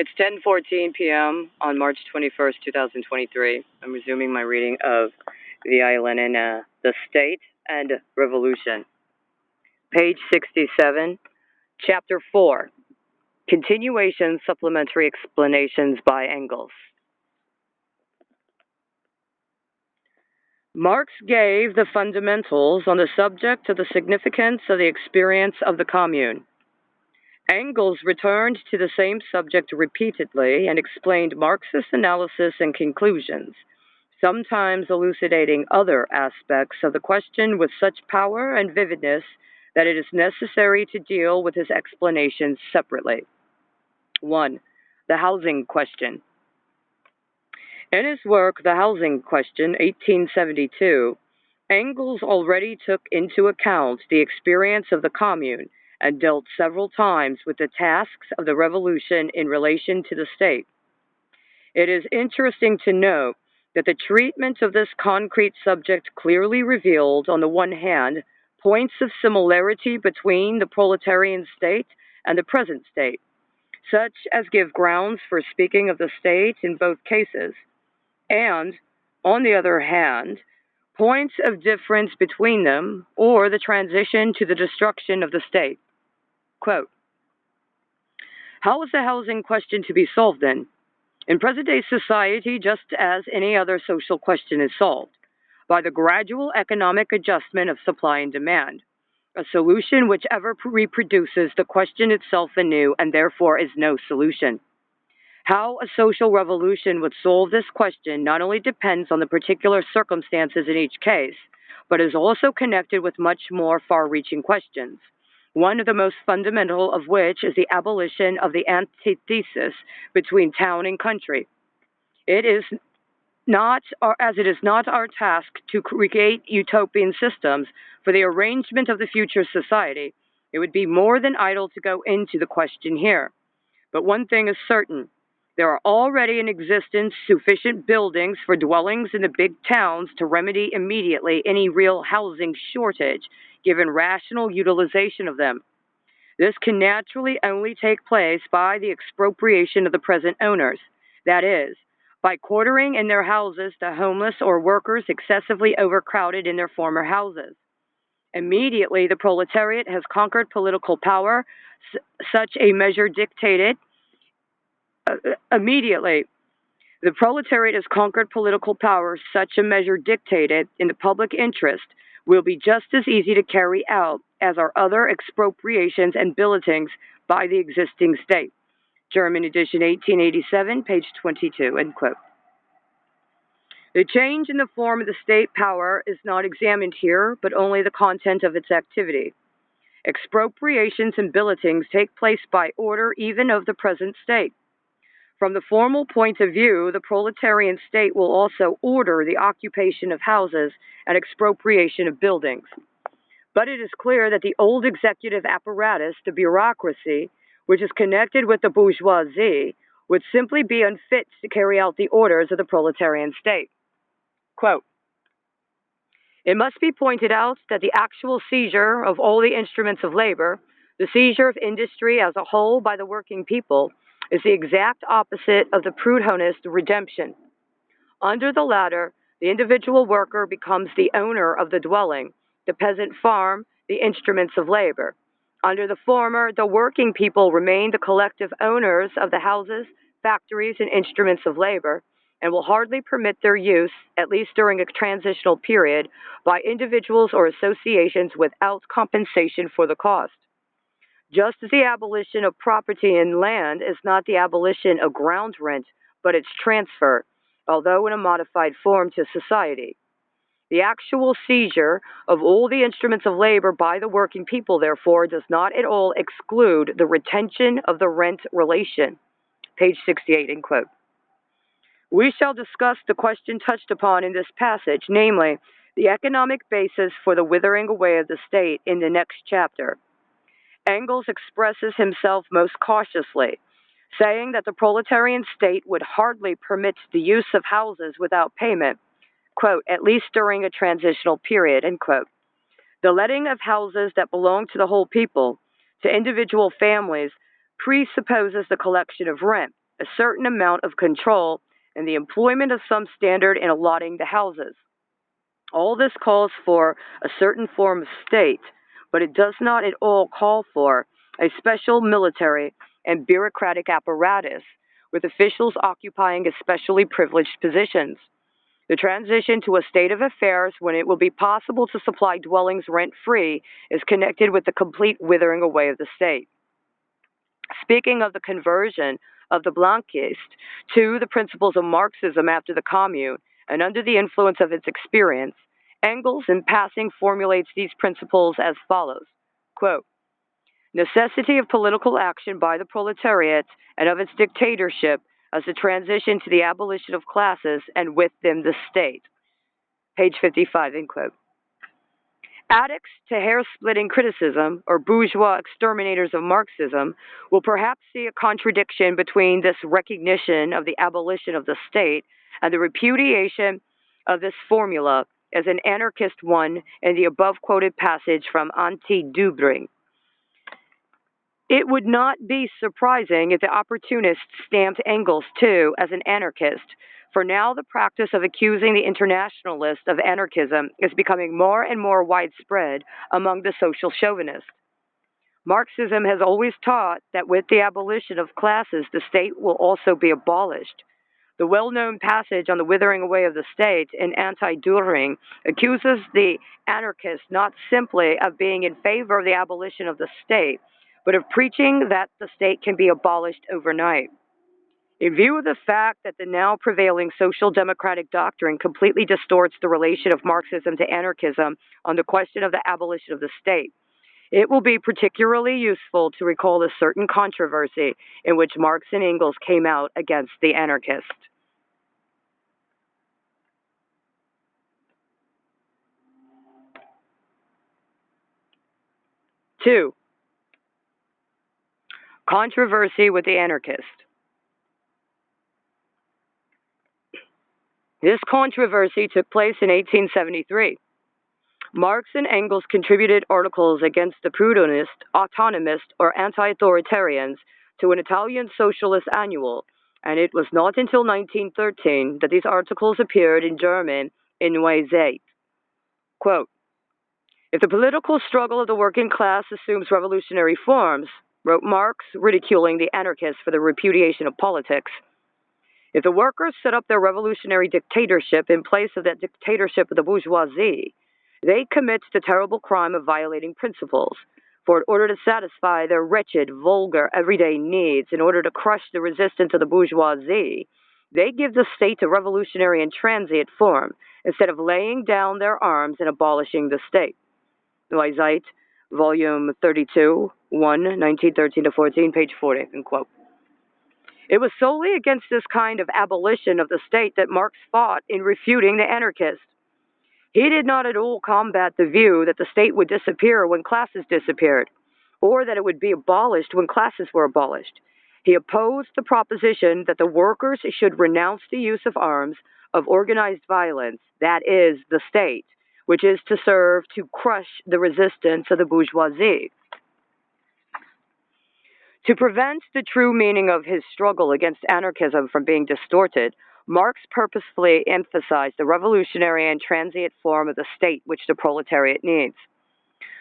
It's 10:14 p.m. on March 21st, 2023. I'm resuming my reading of the Lenin, The State and Revolution. Page 67, Chapter 4, Continuation Supplementary Explanations by Engels. Marx gave the fundamentals on the subject of the significance of the experience of the commune. Engels returned to the same subject repeatedly and explained Marxist analysis and conclusions, sometimes elucidating other aspects of the question with such power and vividness that it is necessary to deal with his explanations separately. 1. The housing question. In his work, The Housing Question, 1872, Engels already took into account the experience of the commune and dealt several times with the tasks of the revolution in relation to the state. It is interesting to note that the treatment of this concrete subject clearly revealed, on the one hand, points of similarity between the proletarian state and the present state, such as give grounds for speaking of the state in both cases, and, on the other hand, points of difference between them, or the transition to the destruction of the state. Quote, how is the housing question to be solved then? In present-day society, just as any other social question is solved, by the gradual economic adjustment of supply and demand, a solution which ever reproduces the question itself anew and therefore is no solution. How a social revolution would solve this question not only depends on the particular circumstances in each case, but is also connected with much more far-reaching questions, one of the most fundamental of which is the abolition of the antithesis between town and country. It is not our task to create utopian systems for the arrangement of the future society. It would be more than idle to go into the question here. But one thing is certain. There are already in existence sufficient buildings for dwellings in the big towns to remedy immediately any real housing shortage, given rational utilization of them. This can naturally only take place by the expropriation of the present owners, that is, by quartering in their houses the homeless or workers excessively overcrowded in their former houses. Immediately, the proletariat has conquered political power, such a measure dictated Immediately, the proletariat has conquered political power. Such a measure dictated in the public interest will be just as easy to carry out as are other expropriations and billotings by the existing state. German edition, 1887, page 22, end quote. The change in the form of the state power is not examined here, but only the content of its activity. Expropriations and billotings take place by order even of the present state. From the formal point of view, the proletarian state will also order the occupation of houses and expropriation of buildings. But it is clear that the old executive apparatus, the bureaucracy, which is connected with the bourgeoisie, would simply be unfit to carry out the orders of the proletarian state. Quote, it must be pointed out that the actual seizure of all the instruments of labor, the seizure of industry as a whole by the working people, is the exact opposite of the Proudhonist redemption. Under the latter, the individual worker becomes the owner of the dwelling, the peasant farm, the instruments of labor. Under the former, the working people remain the collective owners of the houses, factories, and instruments of labor, and will hardly permit their use, at least during a transitional period, by individuals or associations without compensation for the cost. Just as the abolition of property in land is not the abolition of ground rent, but its transfer, although in a modified form, to society. The actual seizure of all the instruments of labor by the working people, therefore, does not at all exclude the retention of the rent relation. Page 68, end quote. We shall discuss the question touched upon in this passage, namely, the economic basis for the withering away of the state, in the next chapter. Engels expresses himself most cautiously, saying that the proletarian state would hardly permit the use of houses without payment, quote, at least during a transitional period, end quote. The letting of houses that belong to the whole people, to individual families, presupposes the collection of rent, a certain amount of control and the employment of some standard in allotting the houses. All this calls for a certain form of state, but it does not at all call for a special military and bureaucratic apparatus with officials occupying especially privileged positions. The transition to a state of affairs when it will be possible to supply dwellings rent-free is connected with the complete withering away of the state. Speaking of the conversion of the Blanquist to the principles of Marxism after the Commune and under the influence of its experience, Engels, in passing, formulates these principles as follows. Quote, necessity of political action by the proletariat and of its dictatorship as a transition to the abolition of classes and with them the state. Page 55, end quote. Addicts to hair-splitting criticism, or bourgeois exterminators of Marxism, will perhaps see a contradiction between this recognition of the abolition of the state and the repudiation of this formula as an anarchist one in the above-quoted passage from Anti-Dubring. It would not be surprising if the opportunists stamped Engels, too, as an anarchist, for now the practice of accusing the internationalists of anarchism is becoming more and more widespread among the social chauvinists. Marxism has always taught that with the abolition of classes, the state will also be abolished. The well-known passage on the withering away of the state in Anti-Dühring accuses the anarchists not simply of being in favor of the abolition of the state, but of preaching that the state can be abolished overnight. In view of the fact that the now prevailing social democratic doctrine completely distorts the relation of Marxism to anarchism on the question of the abolition of the state, it will be particularly useful to recall a certain controversy in which Marx and Engels came out against the anarchists. 2. Controversy with the anarchist. This controversy took place in 1873. Marx and Engels contributed articles against the Proudhonist, autonomist, or anti-authoritarians to an Italian socialist annual, and it was not until 1913 that these articles appeared in German in Noisette. Quote, if the political struggle of the working class assumes revolutionary forms, wrote Marx, ridiculing the anarchists for the repudiation of politics, if the workers set up their revolutionary dictatorship in place of that dictatorship of the bourgeoisie, they commit the terrible crime of violating principles. For in order to satisfy their wretched, vulgar, everyday needs, in order to crush the resistance of the bourgeoisie, they give the state a revolutionary and transient form, instead of laying down their arms and abolishing the state. Noisette, volume 32, 1, 1913-14, page 40, end quote. It was solely against this kind of abolition of the state that Marx fought in refuting the anarchists. He did not at all combat the view that the state would disappear when classes disappeared, or that it would be abolished when classes were abolished. He opposed the proposition that the workers should renounce the use of arms, of organized violence, that is, the state, which is to serve to crush the resistance of the bourgeoisie. To prevent the true meaning of his struggle against anarchism from being distorted, Marx purposefully emphasized the revolutionary and transient form of the state which the proletariat needs.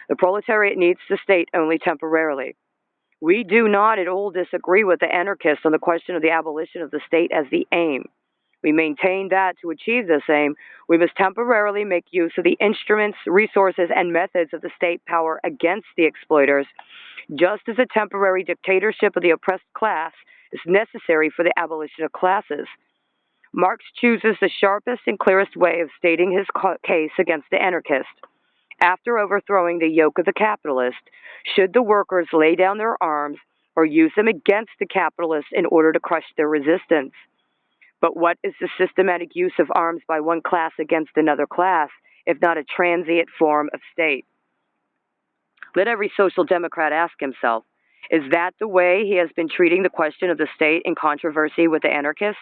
The proletariat needs the state only temporarily. We do not at all disagree with the anarchists on the question of the abolition of the state as the aim. We maintain that to achieve this aim, we must temporarily make use of the instruments, resources, and methods of the state power against the exploiters, just as a temporary dictatorship of the oppressed class is necessary for the abolition of classes. Marx chooses the sharpest and clearest way of stating his case against the anarchist. After overthrowing the yoke of the capitalist, should the workers lay down their arms or use them against the capitalists in order to crush their resistance? But what is the systematic use of arms by one class against another class, if not a transient form of state? Let every social democrat ask himself, is that the way he has been treating the question of the state in controversy with the anarchist?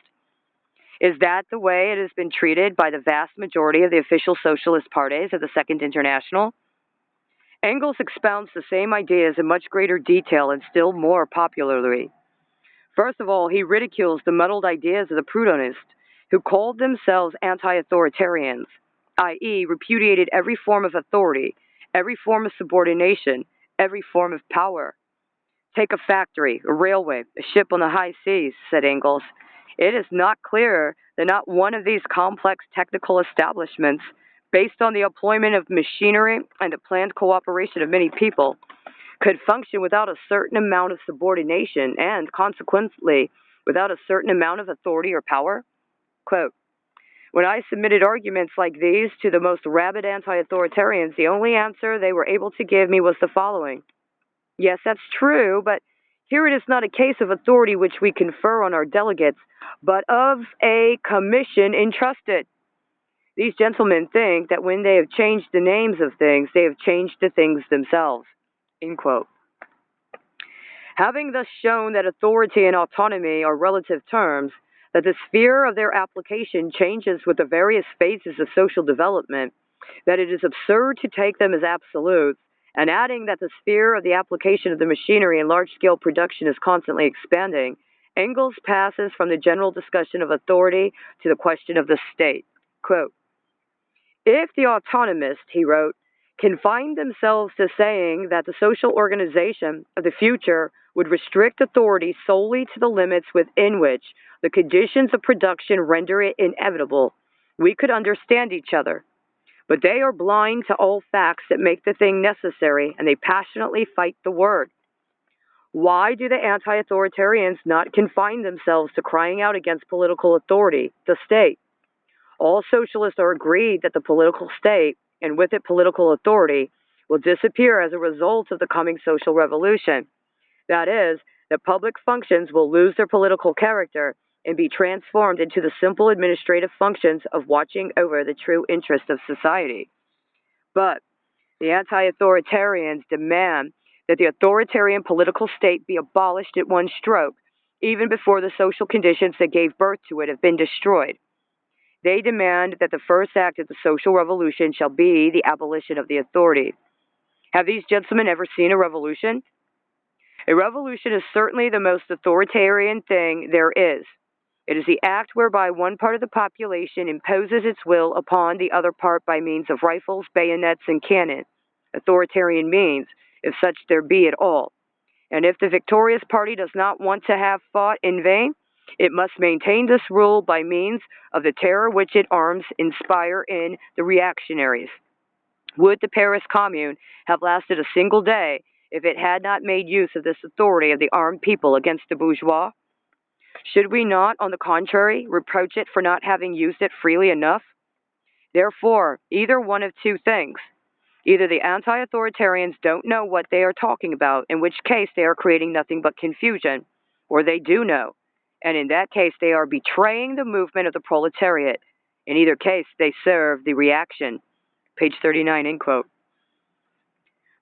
Is that the way it has been treated by the vast majority of the official socialist parties of the Second International? Engels expounds the same ideas in much greater detail and still more popularly. First of all, he ridicules the muddled ideas of the Proudhonists, who called themselves anti-authoritarians, i.e., repudiated every form of authority, every form of subordination, every form of power. Take a factory, a railway, a ship on the high seas, said Engels. It is not clear that not one of these complex technical establishments, based on the employment of machinery and the planned cooperation of many people, could function without a certain amount of subordination and, consequently, without a certain amount of authority or power? Quote, when I submitted arguments like these to the most rabid anti-authoritarians, the only answer they were able to give me was the following. Yes, that's true, but here it is not a case of authority which we confer on our delegates, but of a commission entrusted. These gentlemen think that when they have changed the names of things, they have changed the things themselves. End quote. Having thus shown that authority and autonomy are relative terms, that the sphere of their application changes with the various phases of social development, that it is absurd to take them as absolutes, and adding that the sphere of the application of the machinery in large-scale production is constantly expanding, Engels passes from the general discussion of authority to the question of the state. Quote, if the autonomists, he wrote, confine themselves to saying that the social organization of the future would restrict authority solely to the limits within which the conditions of production render it inevitable, we could understand each other. But they are blind to all facts that make the thing necessary, and they passionately fight the word. Why do the anti-authoritarians not confine themselves to crying out against political authority, the state? All socialists are agreed that the political state, and with it political authority, will disappear as a result of the coming social revolution. That is, that public functions will lose their political character and be transformed into the simple administrative functions of watching over the true interests of society. But the anti-authoritarians demand that the authoritarian political state be abolished at one stroke, even before the social conditions that gave birth to it have been destroyed. They demand that the first act of the social revolution shall be the abolition of the authority. Have these gentlemen ever seen a revolution? A revolution is certainly the most authoritarian thing there is. It is the act whereby one part of the population imposes its will upon the other part by means of rifles, bayonets, and cannon. Authoritarian means, if such there be at all. And if the victorious party does not want to have fought in vain, it must maintain this rule by means of the terror which its arms inspire in the reactionaries. Would the Paris Commune have lasted a single day if it had not made use of this authority of the armed people against the bourgeois? Should we not, on the contrary, reproach it for not having used it freely enough? Therefore, either one of two things. Either the anti-authoritarians don't know what they are talking about, in which case they are creating nothing but confusion, or they do know, and in that case they are betraying the movement of the proletariat. In either case, they serve the reaction. Page 39, end quote.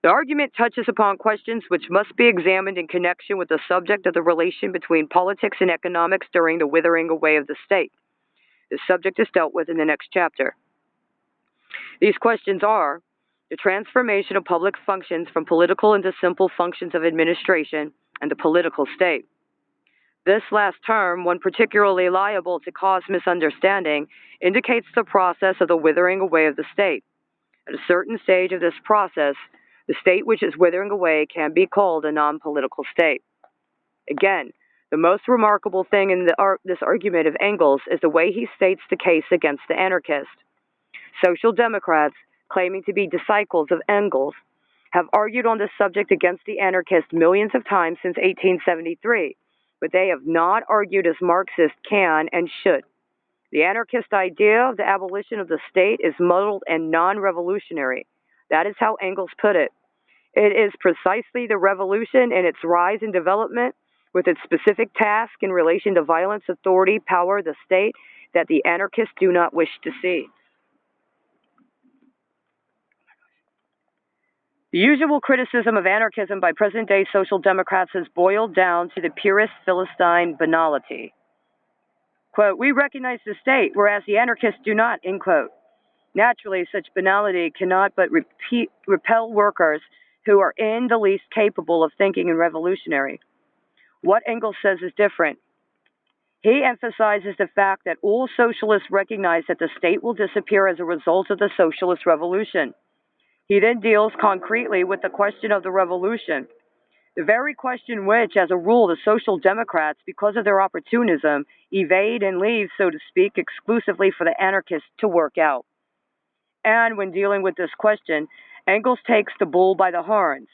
The argument touches upon questions which must be examined in connection with the subject of the relation between politics and economics during the withering away of the state. This subject is dealt with in the next chapter. These questions are the transformation of public functions from political into simple functions of administration and the political state. This last term, one particularly liable to cause misunderstanding, indicates the process of the withering away of the state. At a certain stage of this process, the state which is withering away can be called a non-political state. Again, the most remarkable thing in this argument of Engels is the way he states the case against the anarchist. Social democrats, claiming to be disciples of Engels, have argued on this subject against the anarchist millions of times since 1873, but they have not argued as Marxists can and should. The anarchist idea of the abolition of the state is muddled and non-revolutionary. That is how Engels put it. It is precisely the revolution in its rise and development, with its specific task in relation to violence, authority, power, the state, that the anarchists do not wish to see. The usual criticism of anarchism by present-day social democrats has boiled down to the purest Philistine banality. Quote, we recognize the state, whereas the anarchists do not, end quote. Naturally, such banality cannot but repel workers who are in the least capable of thinking and revolutionary. What Engels says is different. He emphasizes the fact that all socialists recognize that the state will disappear as a result of the socialist revolution. He then deals concretely with the question of the revolution, the very question which, as a rule, the Social Democrats, because of their opportunism, evade and leave, so to speak, exclusively for the anarchists to work out. And when dealing with this question, Engels takes the bull by the horns.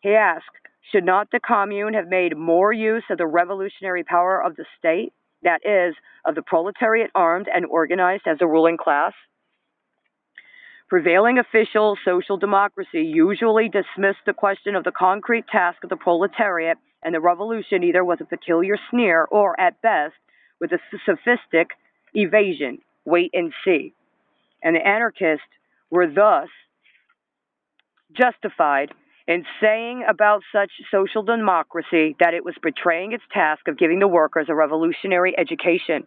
He asks, should not the commune have made more use of the revolutionary power of the state, that is, of the proletariat armed and organized as a ruling class? Prevailing official social democracy usually dismissed the question of the concrete task of the proletariat and the revolution either with a peculiar sneer or, at best, with a sophistic evasion, wait and see. And the anarchists were thus justified in saying about such social democracy that it was betraying its task of giving the workers a revolutionary education.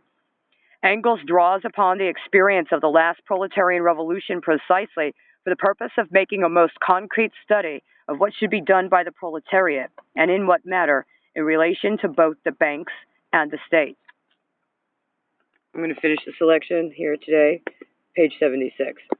Engels draws upon the experience of the last proletarian revolution precisely for the purpose of making a most concrete study of what should be done by the proletariat, and in what matter, in relation to both the banks and the state. I'm going to finish the selection here today, page 76.